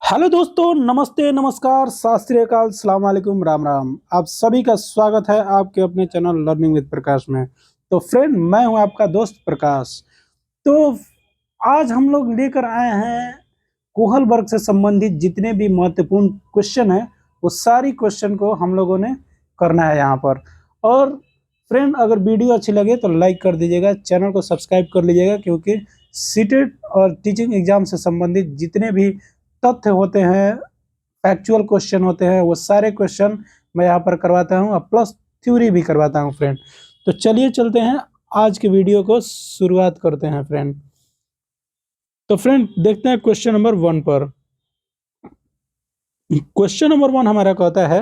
Hello दोस्तों, नमस्ते, नमस्कार, सत श्री अकाल, सलाम वालेकुम, राम राम। आप सभी का स्वागत है आपके अपने चैनल लर्निंग विद प्रकाश में। तो फ्रेंड, मैं हूं आपका दोस्त प्रकाश। तो आज हम लोग लेकर आए हैं कोहल वर्ग से संबंधित जितने भी महत्वपूर्ण क्वेश्चन हैं, वो सारी क्वेश्चन को हम लोगों ने करना है यहाँ पर। और फ्रेंड, अगर वीडियो अच्छी लगे तो लाइक कर दीजिएगा, चैनल को सब्सक्राइब कर लीजिएगा, क्योंकि सीटेट और टीचिंग एग्जाम से संबंधित जितने भी तथ्य होते हैं, फैक्चुअल क्वेश्चन होते हैं, वो सारे क्वेश्चन मैं यहाँ पर करवाता हूँ और प्लस थ्योरी भी करवाता हूँ फ्रेंड। तो चलिए चलते हैं, आज के वीडियो को शुरुआत करते हैं फ्रेंड। तो फ्रेंड, देखते हैं क्वेश्चन नंबर 1 पर। क्वेश्चन नंबर 1 हमारा कहता है,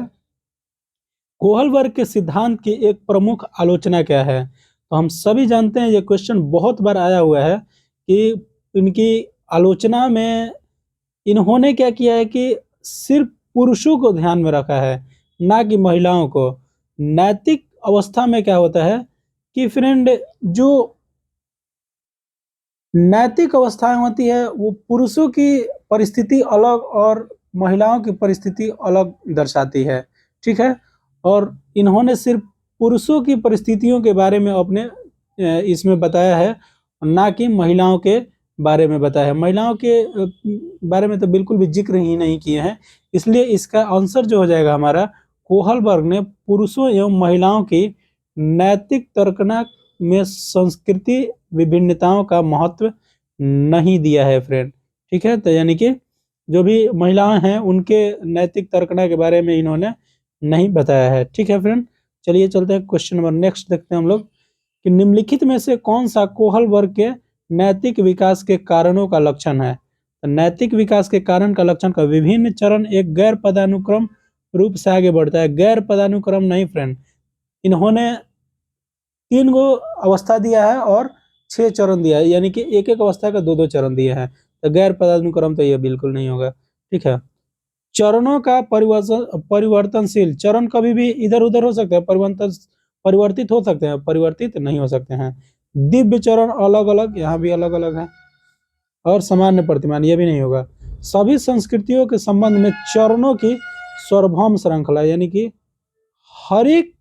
कोहल वर्ग के सिद्धांत की एक प्रमुख आलोचना क्या है। तो हम सभी जानते हैं, ये क्वेश्चन बहुत बार आया हुआ है कि इनकी आलोचना में इन्होंने क्या किया है कि सिर्फ पुरुषों को ध्यान में रखा है, ना कि महिलाओं को। नैतिक अवस्था में क्या होता है कि फ्रेंड, जो नैतिक अवस्थाएं होती है वो पुरुषों की परिस्थिति अलग और महिलाओं की परिस्थिति अलग दर्शाती है, ठीक है। और इन्होंने सिर्फ पुरुषों की परिस्थितियों के बारे में अपने इसमें बताया है, ना कि महिलाओं के बारे में बताया है। महिलाओं के बारे में तो बिल्कुल भी जिक्र ही नहीं किए हैं। इसलिए इसका आंसर जो हो जाएगा हमारा, कोहल वर्ग ने पुरुषों एवं महिलाओं की नैतिक तर्कना में संस्कृति विभिन्नताओं का महत्व नहीं दिया है फ्रेंड, ठीक है। तो यानी कि जो भी महिलाएं हैं उनके नैतिक तर्कना के बारे में इन्होंने नहीं बताया है, ठीक है फ्रेंड। चलिए चलते हैं क्वेश्चन नंबर नेक्स्ट, देखते हैं हम लोग कि निम्नलिखित में से कौन सा कोहल वर्ग के नैतिक विकास के कारणों का लक्षण है। तो नैतिक विकास के कारण का लक्षण का विभिन्न चरण एक गैर पदानुक्रम रूप से आगे बढ़ता है। गैर पदानुक्रम नहीं फ्रेंड, इन्होंने 3 गो अवस्था दिया है और 6 चरण दिया है, यानी कि एक एक अवस्था का 2-2 चरण दिए हैं। तो गैर पदानुक्रम तो ये बिल्कुल नहीं होगा, ठीक है। चरणों का परिवर्तनशील, चरण कभी भी इधर उधर हो सकते हैं, परिवर्तित हो सकते हैं, परिवर्तित नहीं हो सकते हैं। दिव्य चरण अलग अलग, यहाँ भी अलग अलग है। और सामान्य प्रतिमान, ये भी नहीं होगा। सभी संस्कृतियों के संबंध में चरणों की सार्वभौम श्रृंखला, यानी कि हर एक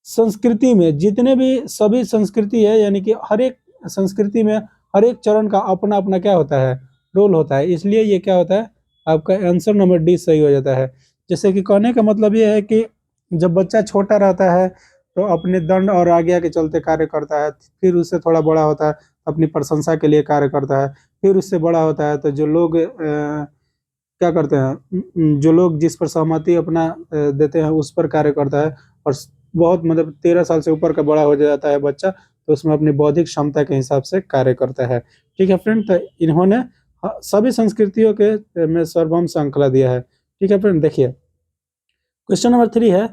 संस्कृति में जितने भी सभी संस्कृति है, यानी कि हर एक संस्कृति में हर एक चरण का अपना अपना क्या होता है, रोल होता है। इसलिए ये क्या होता है, आपका आंसर नंबर डी सही हो जाता है। जैसे कि कहने का मतलब ये है कि जब बच्चा छोटा रहता है तो अपने दंड और आज्ञा के चलते कार्य करता है, फिर उससे थोड़ा बड़ा होता है अपनी प्रशंसा के लिए कार्य करता है, फिर उससे बड़ा होता है तो जो लोग क्या करते हैं, जो लोग जिस पर सहमति अपना देते हैं उस पर कार्य करता है। और बहुत मतलब 13 साल से ऊपर का बड़ा हो जाता है बच्चा, तो उसमें अपनी बौद्धिक क्षमता के हिसाब से कार्य करता है, ठीक है फ्रेंड। तो इन्होंने सभी संस्कृतियों के में सार्वभौम श्रृंखला दिया है, ठीक है फ्रेंड। देखिए क्वेश्चन नंबर 3 है,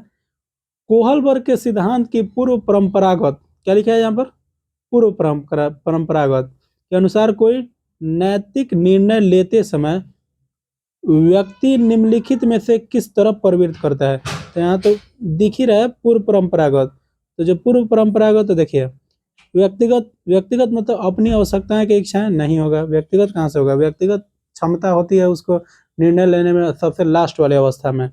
कोहल वर्ग के सिद्धांत की पूर्व परंपरागत, क्या लिखा है यहाँ पर, पूर्व परंपरागत के अनुसार कोई नैतिक निर्णय लेते समय व्यक्ति निम्नलिखित में से किस तरफ प्रवृत्त करता है। तो यहाँ तो दिख ही रहा है पूर्व परंपरागत। तो जो पूर्व परंपरागत, तो देखिए व्यक्तिगत, व्यक्तिगत मतलब अपनी आवश्यकताएं की इच्छाएं नहीं होगा। व्यक्तिगत कहाँ से होगा, व्यक्तिगत क्षमता होती है उसको निर्णय लेने में सबसे लास्ट वाले अवस्था में।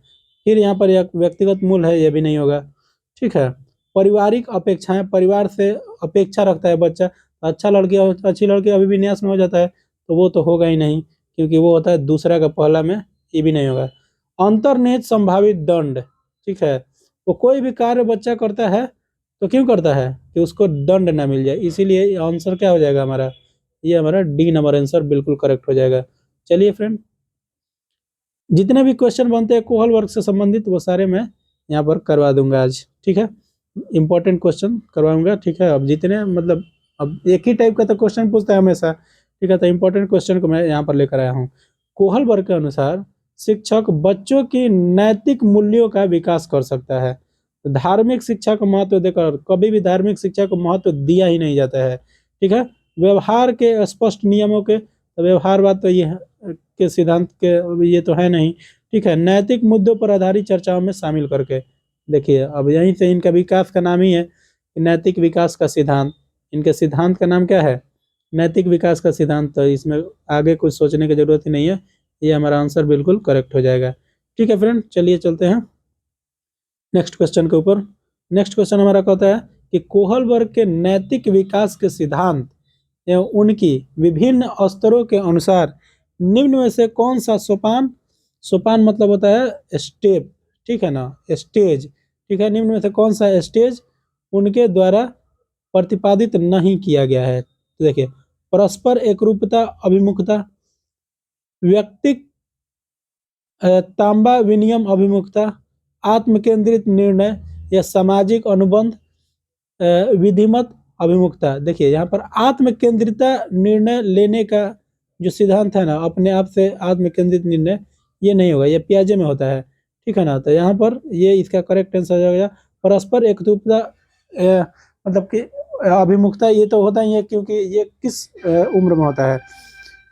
फिर यहाँ पर एक व्यक्तिगत मूल है, ये भी नहीं होगा, ठीक है। पारिवारिक अपेक्षाएं, परिवार से अपेक्षा रखता है बच्चा, अच्छा लड़की अच्छी लड़की अभिविन्यास में हो जाता है, तो वो तो होगा ही नहीं, क्योंकि वो होता है दूसरा का पहला में, ये भी नहीं होगा। अंतर्निहित संभावित दंड, ठीक है। वो कोई भी कार्य बच्चा करता है तो क्यों करता है, कि उसको दंड ना मिल जाए, इसीलिए आंसर क्या हो जाएगा हमारा, ये हमारा डी नंबर आंसर बिल्कुल करेक्ट हो जाएगा। चलिए फ्रेंड, जितने भी क्वेश्चन बनते हैं कोहल वर्ग से संबंधित वो सारे मैं यहाँ पर करवा दूंगा आज, ठीक है। इंपॉर्टेंट क्वेश्चन करवाऊंगा, ठीक है। अब जितने मतलब अब एक ही टाइप का तो क्वेश्चन पूछता है हमेशा, ठीक है। तो इंपॉर्टेंट क्वेश्चन को मैं यहाँ पर लेकर आया हूँ। कोहल वर्ग के अनुसार शिक्षक बच्चों की नैतिक मूल्यों का विकास कर सकता है। धार्मिक शिक्षा को महत्व देकर कभी भी धार्मिक शिक्षा को महत्व दिया ही नहीं जाता है, ठीक है। व्यवहार के स्पष्ट नियमों के, तो व्यवहार बात तो ये के सिद्धांत के ये तो है नहीं, ठीक है। नैतिक मुद्दों पर आधारित चर्चाओं में शामिल करके, देखिए अब यहीं से इनका विकास का नाम ही है नैतिक विकास का सिद्धांत। इनके सिद्धांत का नाम क्या है, नैतिक विकास का सिद्धांत। तो इसमें आगे कुछ सोचने की जरूरत ही नहीं है, ये हमारा आंसर बिल्कुल करेक्ट हो जाएगा। ठीक है फ्रेंड, चलिए चलते हैं नेक्स्ट क्वेश्चन के ऊपर। नेक्स्ट क्वेश्चन हमारा कहता है कि कोहलबर्ग के नैतिक विकास के सिद्धांत एवं उनकी विभिन्न स्तरों के अनुसार निम्न में से कौन सा सोपान, सोपान मतलब होता है स्टेप, ठीक है ना, स्टेज, ठीक है, निम्न में से कौन सा स्टेज उनके द्वारा प्रतिपादित नहीं किया गया है। तो देखिए, परस्पर एकरूपता अभिमुखता, व्यक्तिक तांबा विनियम अभिमुखता, आत्मकेंद्रित निर्णय या सामाजिक अनुबंध, विधिमत अभिमुखता। देखिए यहाँ पर आत्मकेंद्रिता निर्णय लेने का जो सिद्धांत है ना, अपने आप से आत्मकेंद्रित निर्णय, ये नहीं होगा, ये पियाजे में होता है, ठीक है ना। तो यहाँ पर ये इसका करेक्ट आंसर हो जाएगा परस्पर एकरूपता, मतलब कि अभिमुखता ये तो होता ही है, क्योंकि ये किस उम्र में होता है,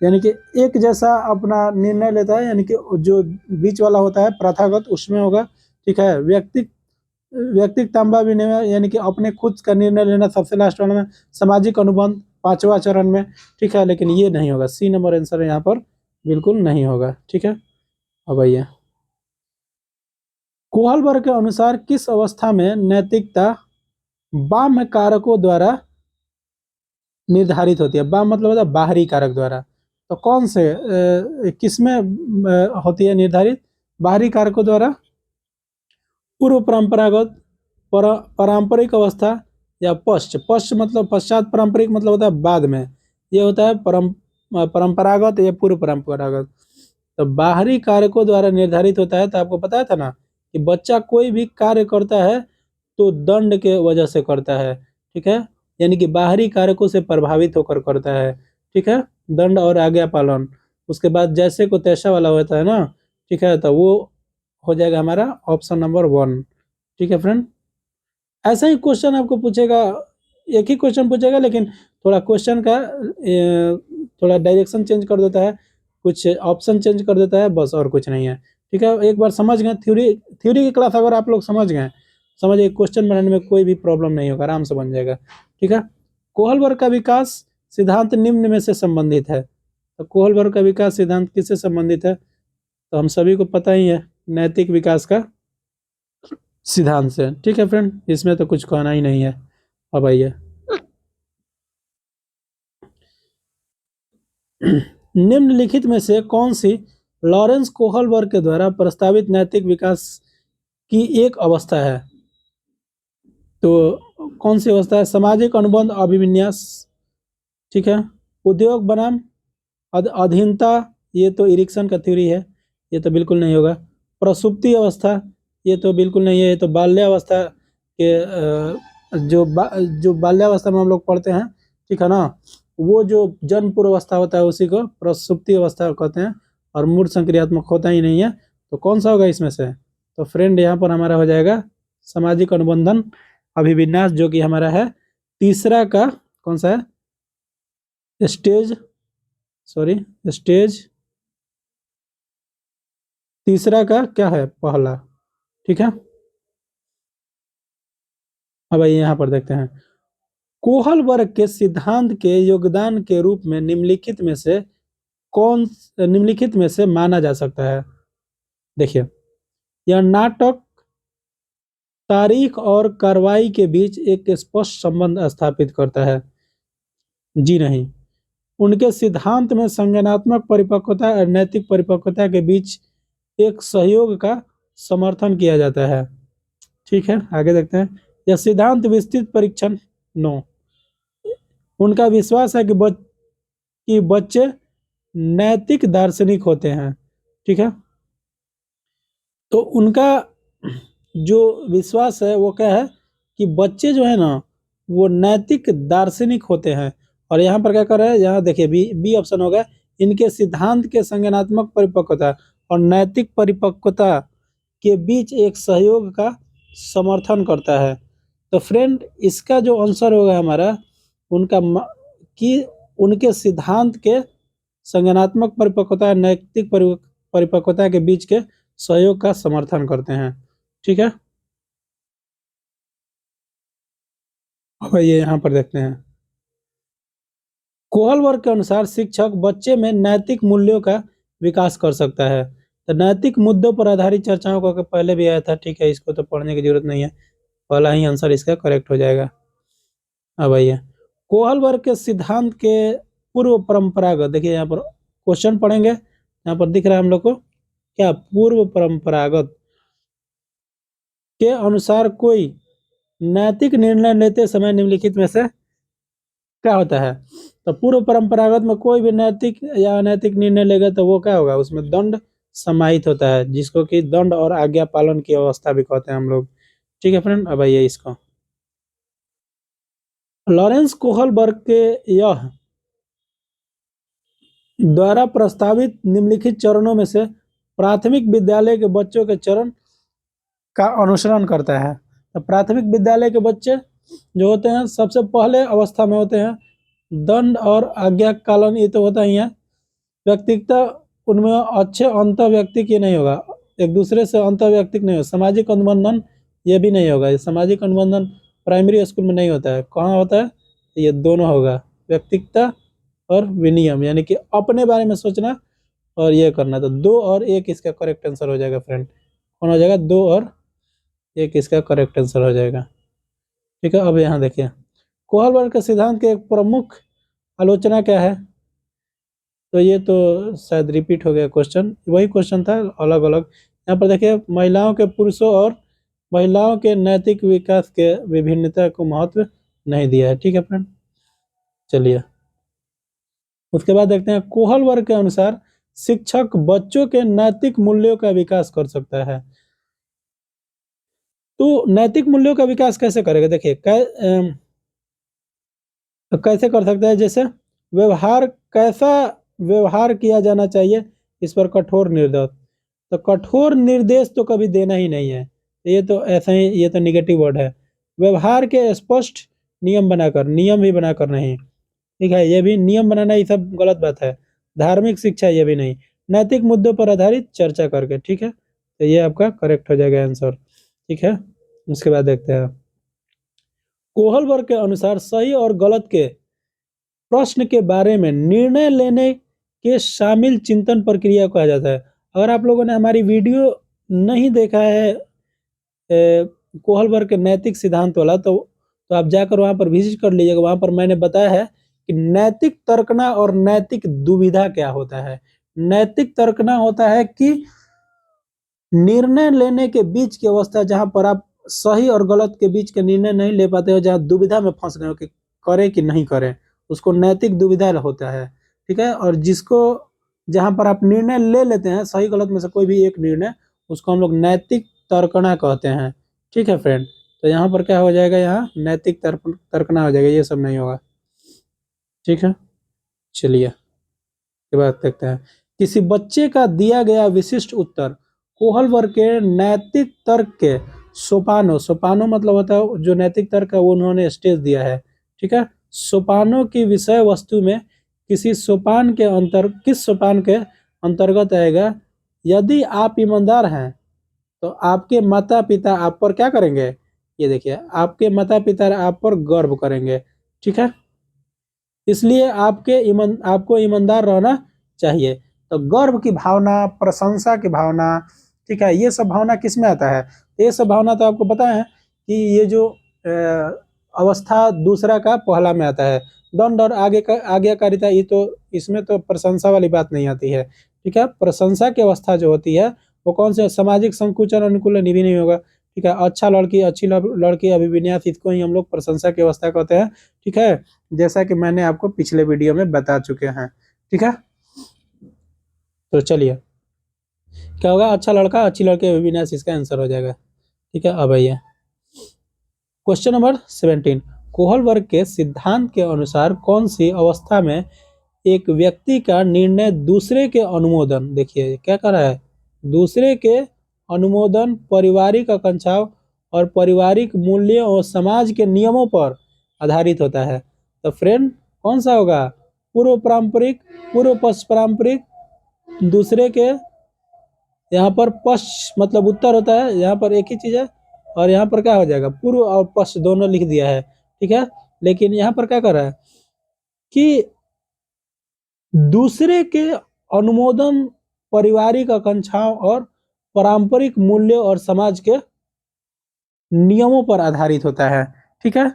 यानी कि एक जैसा अपना निर्णय लेता है, यानी कि जो बीच वाला होता है प्रथागत उसमें होगा, ठीक है। व्यक्तिक तांबा विनिमय, यानी कि अपने खुद का निर्णय लेना सबसे लास्ट वाले में, सामाजिक अनुबंध पांचवा चरण में, ठीक है, लेकिन ये नहीं होगा, सी नंबर आंसर यहाँ पर बिल्कुल नहीं होगा, ठीक है। अब आइए, कोहलबर्ग के अनुसार किस अवस्था में नैतिकता बाह्य कारकों द्वारा निर्धारित होती है। बाह्य मतलब होता है बाहरी कारक द्वारा, तो कौन से किसमें होती है निर्धारित, बाहरी कारकों द्वारा, पूर्व परंपरागत, पारंपरिक अवस्था, या पश्च, पश्च मतलब पश्चात, पारंपरिक मतलब होता है बाद में, ये होता है परंपरागत या पूर्व परंपरागत। तो बाहरी कारकों द्वारा निर्धारित होता है, तो आपको पता था ना कि बच्चा कोई भी कार्य करता है तो दंड के वजह से करता है, ठीक है, यानी कि बाहरी कारकों से प्रभावित होकर करता है, ठीक है, दंड और आज्ञा पालन। उसके बाद जैसे को तैसा वाला होता है ना, ठीक है, तो वो हो जाएगा हमारा ऑप्शन नंबर 1, ठीक है फ्रेंड। ऐसा ही क्वेश्चन आपको पूछेगा, एक ही क्वेश्चन पूछेगा, लेकिन थोड़ा क्वेश्चन का थोड़ा डायरेक्शन चेंज कर देता है, कुछ ऑप्शन चेंज कर देता है, बस और कुछ नहीं है, ठीक है। एक बार समझ गए, थ्योरी थ्योरी की क्लास अगर आप लोग समझ गए, समझिए क्वेश्चन बनाने में कोई भी प्रॉब्लम नहीं होगा, आराम से बन जाएगा, ठीक है। कोहलबर्ग का विकास सिद्धांत निम्न में से संबंधित है। तो कोहलबर्ग का विकास सिद्धांत किससे संबंधित है, तो हम सभी को पता ही है, नैतिक विकास का सिद्धांत से, ठीक है फ्रेंड, इसमें तो कुछ कहना ही नहीं है। अब आइए, निम्नलिखित में से कौन सी लॉरेंस कोहलबर्ग के द्वारा प्रस्तावित नैतिक विकास की एक अवस्था है। तो कौन सी अवस्था है, सामाजिक अनुबंध अभिविन्यास, ठीक है, उद्योग बनाम अधीनता, ये तो इरिक्सन का थ्योरी है, ये तो बिल्कुल नहीं होगा। प्रसुप्ति अवस्था, ये तो बिल्कुल नहीं है, ये तो बाल्यावस्था के जो बाल्यावस्था में हम लोग पढ़ते हैं, ठीक है ना, वो जो जन्म पूर्व अवस्था होता है उसी को प्रसुप्ति अवस्था कहते हैं, और मूर्त संक्रियात्मक होता ही नहीं है। तो कौन सा होगा इसमें से, तो फ्रेंड यहाँ पर हमारा हो जाएगा सामाजिक अनुबंधन अभिविन्यास, जो कि हमारा है तीसरा का, कौन सा है, स्टेज, सॉरी, स्टेज तीसरा का क्या है, पहला, ठीक है। अब आइए यहाँ पर देखते हैं, कोहलबर्ग के सिद्धांत के योगदान के रूप में निम्नलिखित में से माना जा सकता है। देखिए, यह नाटक तारीख और कार्रवाई के बीच एक स्पष्ट संबंध स्थापित करता है। जी नहीं, उनके सिद्धांत में संज्ञानात्मक परिपक्वता और नैतिक परिपक्वता के बीच एक सहयोग का समर्थन किया जाता है, ठीक है। आगे देखते हैं, यह सिद्धांत विस्तृत परीक्षण, नो, उनका विश्वास है कि बच्चे नैतिक दार्शनिक होते हैं, ठीक है। तो उनका जो विश्वास है वो क्या है कि बच्चे जो है ना वो नैतिक दार्शनिक होते हैं। और यहाँ पर क्या कर रहे हैं, यहाँ देखिए बी बी ऑप्शन होगा, इनके सिद्धांत के संज्ञानात्मक परिपक्वता और नैतिक परिपक्वता के बीच एक सहयोग का समर्थन करता है। तो फ्रेंड इसका जो आंसर होगा हमारा, उनका कि उनके सिद्धांत के संज्ञानात्मक परिपक्वता और नैतिक परिपक्वता के बीच के सहयोग का समर्थन करते हैं, ठीक है। अब ये यहाँ पर देखते हैं, कोहलबर्ग के अनुसार शिक्षक बच्चे में नैतिक मूल्यों का विकास कर सकता है। तो नैतिक मुद्दों पर आधारित चर्चाओं का पहले भी आया था, ठीक है, इसको तो पढ़ने की जरूरत नहीं है, पहला ही आंसर इसका करेक्ट हो जाएगा। अब आइए कोहलबर्ग के सिद्धांत के पूर्व परंपरागत, देखिए यहाँ पर क्वेश्चन पढ़ेंगे, यहाँ पर दिख रहा है हम लोग को क्या, पूर्व परंपरागत के अनुसार कोई नैतिक निर्णय लेते समय निम्नलिखित में से क्या होता है। तो पूर्व परंपरागत में कोई भी नैतिक या अनैतिक निर्णय लेगा तो वो क्या होगा, उसमें दंड समाहित होता है, जिसको कि दंड और आज्ञा पालन की अवस्था भी कहते हैं हम लोग। ठीक है फ्रेंड, अब आइए इसको, लॉरेंस कोहलबर्ग के यह द्वारा प्रस्तावित निम्नलिखित चरणों में से प्राथमिक विद्यालय के बच्चों के चरण का अनुसरण करता है। तो प्राथमिक विद्यालय के बच्चे जो होते हैं सबसे पहले अवस्था में होते हैं दंड और आज्ञा पालन, ये तो होता ही है। व्यक्तिगता उनमें अच्छे अंतर व्यक्तिक ये नहीं होगा, एक दूसरे से अंतर व्यक्तिक नहीं होगा, सामाजिक अनुबंधन ये भी नहीं होगा। ये सामाजिक अनुबंधन प्राइमरी स्कूल में नहीं होता है, कहाँ होता है, ये दोनों होगा, व्यक्तिगता और विनियम, यानी कि अपने बारे में सोचना और ये करना। तो 2 और 1 इसका करेक्ट आंसर हो जाएगा फ्रेंड, कौन हो जाएगा, 2 और 1 इसका करेक्ट आंसर हो जाएगा। ठीक है, अब यहाँ देखिए कोहलबर्ग के सिद्धांत के एक प्रमुख आलोचना क्या है, तो ये तो शायद रिपीट हो गया क्वेश्चन, वही क्वेश्चन था अलग अलग। यहाँ पर देखिए महिलाओं के पुरुषों और महिलाओं के नैतिक विकास के विभिन्नता को महत्व नहीं दिया है। ठीक है फ्रेंड, चलिए उसके बाद देखते हैं कोहलबर्ग के अनुसार शिक्षक बच्चों के नैतिक मूल्यों का विकास कर सकता है। तो नैतिक मूल्यों का विकास कैसे करेगा, देखिए कैसे कर सकता है, जैसे व्यवहार, कैसा व्यवहार किया जाना चाहिए, इस पर कठोर निर्देश। तो कठोर निर्देश तो कभी देना ही नहीं है, ये तो ऐसा ही, ये तो निगेटिव वर्ड है। व्यवहार के स्पष्ट नियम बनाकर, नियम भी बनाकर नहीं, ठीक है, ये भी नियम बनाना ये सब गलत बात है। धार्मिक शिक्षा ये भी नहीं, नैतिक मुद्दों पर आधारित चर्चा करके। ठीक है, तो ये आपका करेक्ट हो जाएगा आंसर। ठीक है, उसके बाद देखते हैं कोहलबर्ग के अनुसार सही और गलत के प्रश्न के बारे में निर्णय लेने के शामिल चिंतन प्रक्रिया कहा जाता है। अगर आप लोगों ने हमारी वीडियो नहीं देखा है कोहलबर्ग के नैतिक सिद्धांत वाला, तो आप जाकर वहां पर विजिट कर लीजिएगा। वहां पर मैंने बताया है कि नैतिक तर्कना और नैतिक दुविधा क्या होता है। नैतिक तर्कना होता है कि निर्णय लेने के बीच की अवस्था, जहां पर आप सही और गलत के बीच के निर्णय नहीं ले पाते हो, जहां दुविधा में फंस गए हो कि करें कि नहीं करें, उसको नैतिक दुविधा होता है। ठीक है, और जिसको जहां पर आप निर्णय ले लेते हैं सही गलत में से कोई भी एक निर्णय, उसको हम लोग नैतिक तर्कना कहते हैं। ठीक है फ्रेंड, तो यहाँ पर क्या हो जाएगा, यहाँ नैतिक तर्कना हो जाएगा, ये सब नहीं होगा। ठीक है, चलिए ये बात देखते हैं किसी बच्चे का दिया गया विशिष्ट उत्तर कोहलबर्ग के नैतिक तर्क के सोपानों, सोपानों मतलब होता है जो नैतिक तर्क है वो उन्होंने स्टेज दिया है। ठीक है, सोपानों की विषय वस्तु में किसी सोपान के किस सोपान के अंतर्गत आएगा। यदि आप ईमानदार हैं तो आपके माता पिता आप पर क्या करेंगे, ये देखिए आपके माता पिता आप पर गर्व करेंगे। ठीक है, इसलिए आपको ईमानदार रहना चाहिए। तो गर्व की भावना, प्रशंसा की भावना, ठीक है, ये सब भावना किस में आता है, ये सब भावना तो आपको पता है कि ये जो अवस्था दूसरा का पहला में आता है। दंड और आज्ञाकारिता, ये तो इसमें तो प्रशंसा वाली बात नहीं आती है। ठीक है, प्रशंसा की अवस्था जो होती है वो कौन से, सामाजिक संकुचन अनुकूलन भी नहीं होगा। ठीक है, अच्छा लड़की, अच्छी लड़की, अभिविन्यास, इसको ही हम लोग प्रशंसा की अवस्था कहते हैं। ठीक है, जैसा कि मैंने आपको पिछले वीडियो में बता चुके हैं। ठीक है, तो चलिए क्या होगा, अच्छा लड़का अच्छी लड़की अभिविन्यास, इसका आंसर हो जाएगा। ठीक है, अब आइए क्वेश्चन नंबर 17, कोहलबर्ग के सिद्धांत के अनुसार कौन सी अवस्था में एक व्यक्ति का निर्णय दूसरे के अनुमोदन, देखिए क्या कर रहा है, दूसरे के अनुमोदन, पारिवारिक आकांक्षाओं और पारिवारिक मूल्यों और समाज के नियमों पर आधारित होता है। तो फ्रेंड कौन सा होगा, पूर्व पारंपरिक, पूर्व पश्च पारंपरिक, दूसरे के, यहाँ पर पश्च मतलब उत्तर होता है, यहाँ पर एक ही चीज है, और यहाँ पर क्या हो जाएगा, पूर्व और पश्च दोनों लिख दिया है। ठीक है, लेकिन यहाँ पर क्या कर रहा है कि दूसरे के अनुमोदन पारिवारिक आकांक्षाओं और पारंपरिक मूल्यों और समाज के नियमों पर आधारित होता है। ठीक है,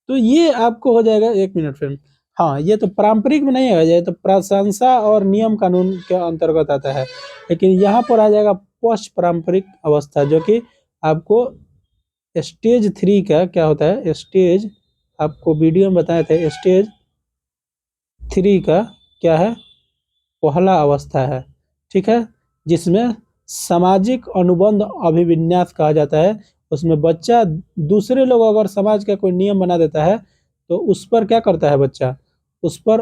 तो ये आपको हो जाएगा, एक मिनट फ्रेंड। हाँ, ये तो पारंपरिक में नहीं है, ये तो प्रशंसा और नियम कानून के अंतर्गत आता है। लेकिन यहाँ पर आ जाएगा पोस्ट पारंपरिक अवस्था, जो कि आपको स्टेज 3 का क्या होता है, स्टेज, आपको वीडियो में बताए थे, स्टेज 3 का क्या है, पहला अवस्था है। ठीक है, जिसमें सामाजिक अनुबंध अभिविन्यास कहा जाता है। उसमें बच्चा दूसरे लोग अगर समाज का कोई नियम बना देता है तो उस पर क्या करता है बच्चा, उस पर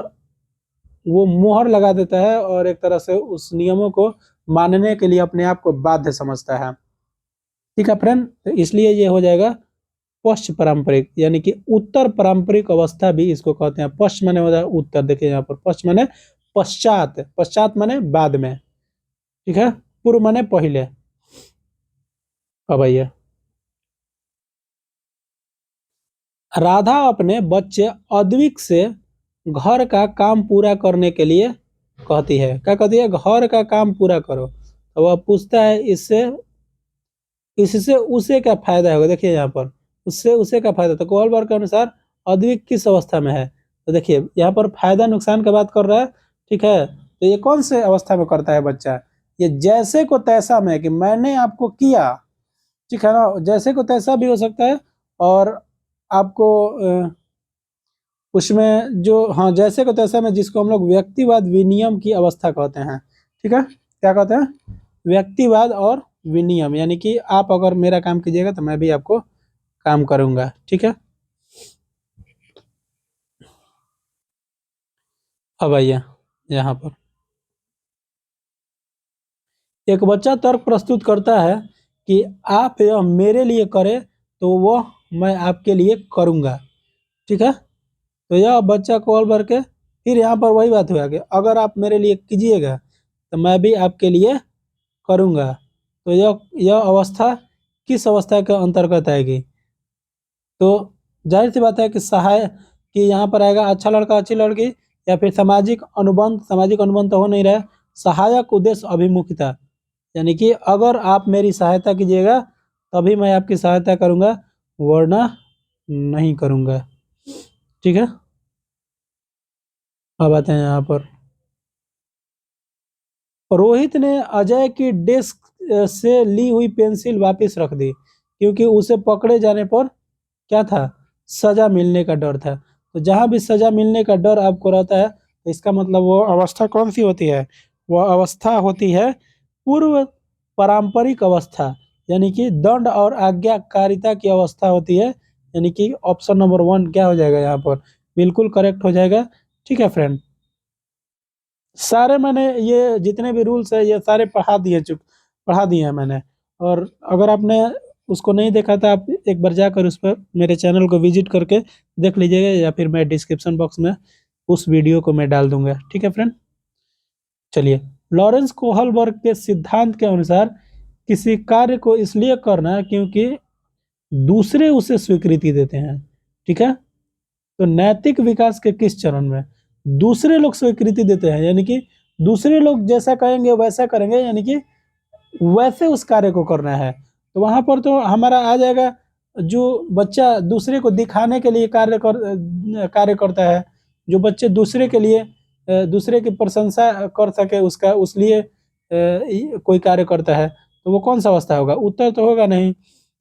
वो मोहर लगा देता है और एक तरह से उस नियमों को मानने के लिए अपने आप को बाध्य समझता है। ठीक है फ्रेंड, तो इसलिए ये हो जाएगा पश्च पारंपरिक, यानी कि उत्तर पारंपरिक अवस्था भी इसको कहते हैं। पश्च माने होता है उत्तर, देखिए यहाँ पर पश्च माने पश्चात, पश्चात माने बाद में। ठीक है, पूर्व माने पहले। अब आइए, राधा अपने बच्चे अद्विक से घर का काम पूरा करने के लिए कहती है। क्या कहती है, घर का काम पूरा करो। तो वह पूछता है इससे इससे उसे क्या फायदा होगा। देखिए यहाँ पर उससे उसे क्या फायदा, तो कोहलबर के अनुसार अद्विक किस अवस्था में है, तो देखिए यहाँ पर फायदा नुकसान की बात कर रहा है। ठीक है, तो ये कौन से अवस्था में करता है बच्चा, ये जैसे को तैसा में, कि मैंने आपको किया। ठीक है ना, जैसे को तैसा भी हो सकता है, और आपको उसमें जो, हाँ, जैसे को तैसा में, जिसको हम लोग व्यक्तिवाद विनियम की अवस्था कहते हैं। ठीक है, क्या कहते हैं, व्यक्तिवाद और विनियम, यानी कि आप अगर मेरा काम कीजिएगा तो मैं भी आपको काम करूंगा। ठीक है, अब आइए यहाँ पर, एक बच्चा तर्क प्रस्तुत करता है कि आप यह मेरे लिए करें तो वह मैं आपके लिए करूंगा। ठीक है, तो यह बच्चा कॉल भर के, फिर यहाँ पर वही बात हुआ कि अगर आप मेरे लिए कीजिएगा तो मैं भी आपके लिए करूंगा। तो यह अवस्था किस अवस्था के अंतर्गत आएगी, तो जाहिर सी बात है कि सहाय, कि यहाँ पर आएगा अच्छा लड़का अच्छी लड़की, या फिर सामाजिक अनुबंध। सामाजिक अनुबंध तो हो नहीं रहा है, सहायक उद्देश्य अभिमुखता, यानी कि अगर आप मेरी सहायता कीजिएगा तभी मैं आपकी सहायता करूंगा, वरना नहीं करूंगा। ठीक है, अब आते हैं यहाँ पर, रोहित ने अजय की डेस्क से ली हुई पेंसिल वापस रख दी, क्योंकि उसे पकड़े जाने पर क्या था, सजा मिलने का डर था। तो जहां भी सजा मिलने का डर आपको रहता है, तो इसका मतलब वो अवस्था कौन सी होती है, वह अवस्था होती है पूर्व पारंपरिक अवस्था, यानी कि दंड और आज्ञाकारिता की अवस्था होती है। यानी कि ऑप्शन नंबर 1 क्या हो जाएगा यहाँ पर, बिल्कुल करेक्ट हो जाएगा। ठीक है फ्रेंड, सारे मैंने ये जितने भी रूल्स है ये सारे पढ़ा दिए हैं मैंने। और अगर आपने उसको नहीं देखा था, आप एक बार जाकर उस पर मेरे चैनल को विजिट करके देख लीजिएगा, या फिर मैं डिस्क्रिप्शन बॉक्स में उस वीडियो को मैं डाल दूंगा। ठीक है फ्रेंड, चलिए, लॉरेंस कोहलबर्ग के सिद्धांत के अनुसार किसी कार्य को इसलिए करना क्योंकि दूसरे उसे स्वीकृति देते हैं। ठीक है, तो नैतिक विकास के किस चरण में दूसरे लोग स्वीकृति देते हैं, यानी कि दूसरे लोग जैसा कहेंगे वैसा करेंगे, यानी कि वैसे उस कार्य को करना है। तो वहां पर तो हमारा आ जाएगा, जो बच्चा दूसरे को दिखाने के लिए कार्य करता है, जो बच्चे दूसरे के लिए दूसरे की प्रशंसा कर सके उसका, उस लिए कोई कार्य करता है, तो वो कौन सा अवस्था होगा, उत्तर तो होगा नहीं,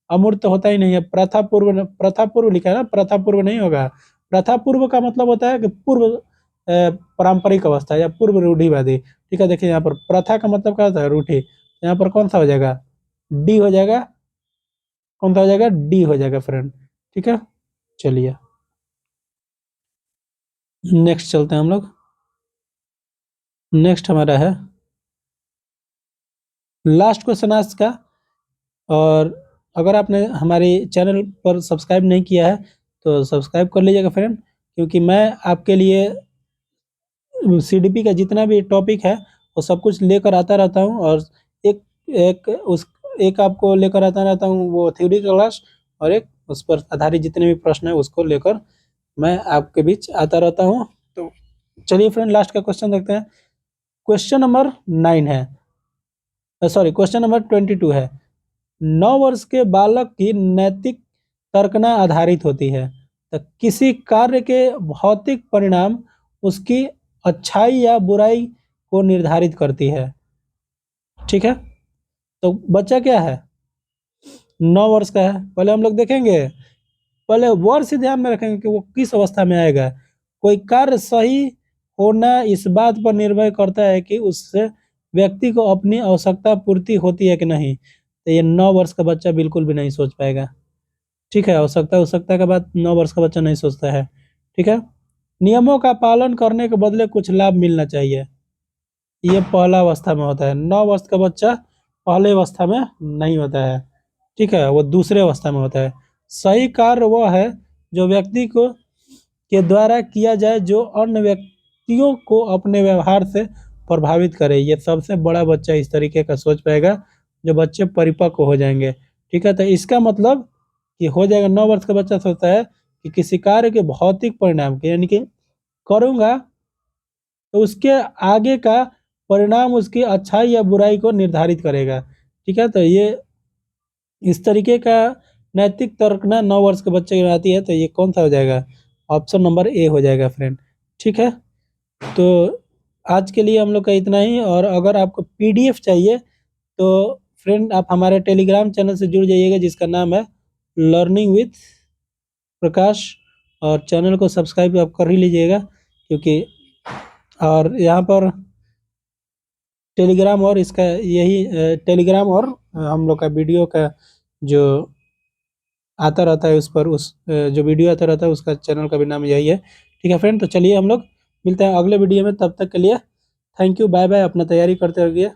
अमूर्त तो होता ही नहीं है। प्रथा पूर्व लिखा है ना, प्रथा पूर्व नहीं होगा। प्रथा पूर्व का मतलब होता है कि पूर्व पारंपरिक अवस्था या पूर्व रूढ़िवादी। ठीक है, देखिए यहाँ पर प्रथा का मतलब क्या होता है, रूढ़ी। यहाँ पर कौन सा हो जाएगा, डी हो जाएगा। कौन सा हो जाएगा, डी हो जाएगा फ्रेंड। ठीक है, चलिए नेक्स्ट चलते हैं हम लोग। नेक्स्ट हमारा है लास्ट क्वेश्चन आज का। और अगर आपने हमारे चैनल पर सब्सक्राइब नहीं किया है तो सब्सक्राइब कर लीजिएगा फ्रेंड, क्योंकि मैं आपके लिए सीडीपी का जितना भी टॉपिक है वो सब कुछ लेकर आता रहता हूँ। और एक एक उस एक आपको लेकर आता रहता हूँ वो थ्योरी क्लास, और एक उस पर आधारित जितने भी प्रश्न है उसको लेकर मैं आपके बीच आता रहता हूँ। तो चलिए फ्रेंड, लास्ट का क्वेश्चन देखते हैं। क्वेश्चन नंबर 9 है, सॉरी क्वेश्चन नंबर 22 है। 9 वर्ष के बालक की नैतिक तर्कना आधारित होती है। तो किसी कार्य के भौतिक परिणाम उसकी अच्छाई या बुराई को निर्धारित करती है। ठीक है, तो बच्चा क्या है, 9 वर्ष का है। पहले हम लोग देखेंगे, पहले वर्ष ध्यान में रखेंगे कि वो किस अवस्था में आएगा। कोई कार्य सही होना इस बात पर निर्भर करता है कि उससे व्यक्ति को अपनी आवश्यकता पूर्ति होती है कि नहीं। तो ये 9 वर्ष का बच्चा बिल्कुल भी नहीं सोच पाएगा। ठीक है, आवश्यकता का बात 9 वर्ष का बच्चा नहीं सोचता है। ठीक है, नियमों का पालन करने के बदले कुछ लाभ मिलना चाहिए, ये पहला अवस्था में होता है। 9 वर्ष का बच्चा पहले अवस्था में नहीं होता है। ठीक है, वो दूसरे अवस्था में होता है। सही कार्य वह है जो व्यक्ति को के द्वारा किया जाए जो अन्य व्यक्तियों को अपने व्यवहार से प्रभावित करे। ये सबसे बड़ा बच्चा इस तरीके का सोच पाएगा जो बच्चे परिपक्व हो जाएंगे। ठीक है, तो इसका मतलब कि हो जाएगा, 9 वर्ष का बच्चा सोचता है कि किसी कार्य के भौतिक परिणाम के, यानी कि करूँगा तो उसके आगे का परिणाम उसकी अच्छाई या बुराई को निर्धारित करेगा। ठीक है, तो ये इस तरीके का नैतिक तर्क ना 9 वर्ष के बच्चे की आती है। तो ये कौन सा हो जाएगा, ऑप्शन नंबर ए हो जाएगा फ्रेंड। ठीक है, तो आज के लिए हम लोग का इतना ही। और अगर आपको पीडीएफ चाहिए तो फ्रेंड आप हमारे टेलीग्राम चैनल से जुड़ जाइएगा जिसका नाम है लर्निंग विथ प्रकाश, और चैनल को सब्सक्राइब आप कर ही लीजिएगा, क्योंकि और यहाँ पर टेलीग्राम और इसका यही टेलीग्राम और हम लोग का वीडियो का जो आता रहता है उस पर जो वीडियो आता रहता है उसका चैनल का भी नाम यही है। ठीक है फ्रेंड, तो चलिए हम लोग मिलते हैं अगले वीडियो में। तब तक के लिए थैंक यू, बाय बाय। अपना तैयारी करते रहिए।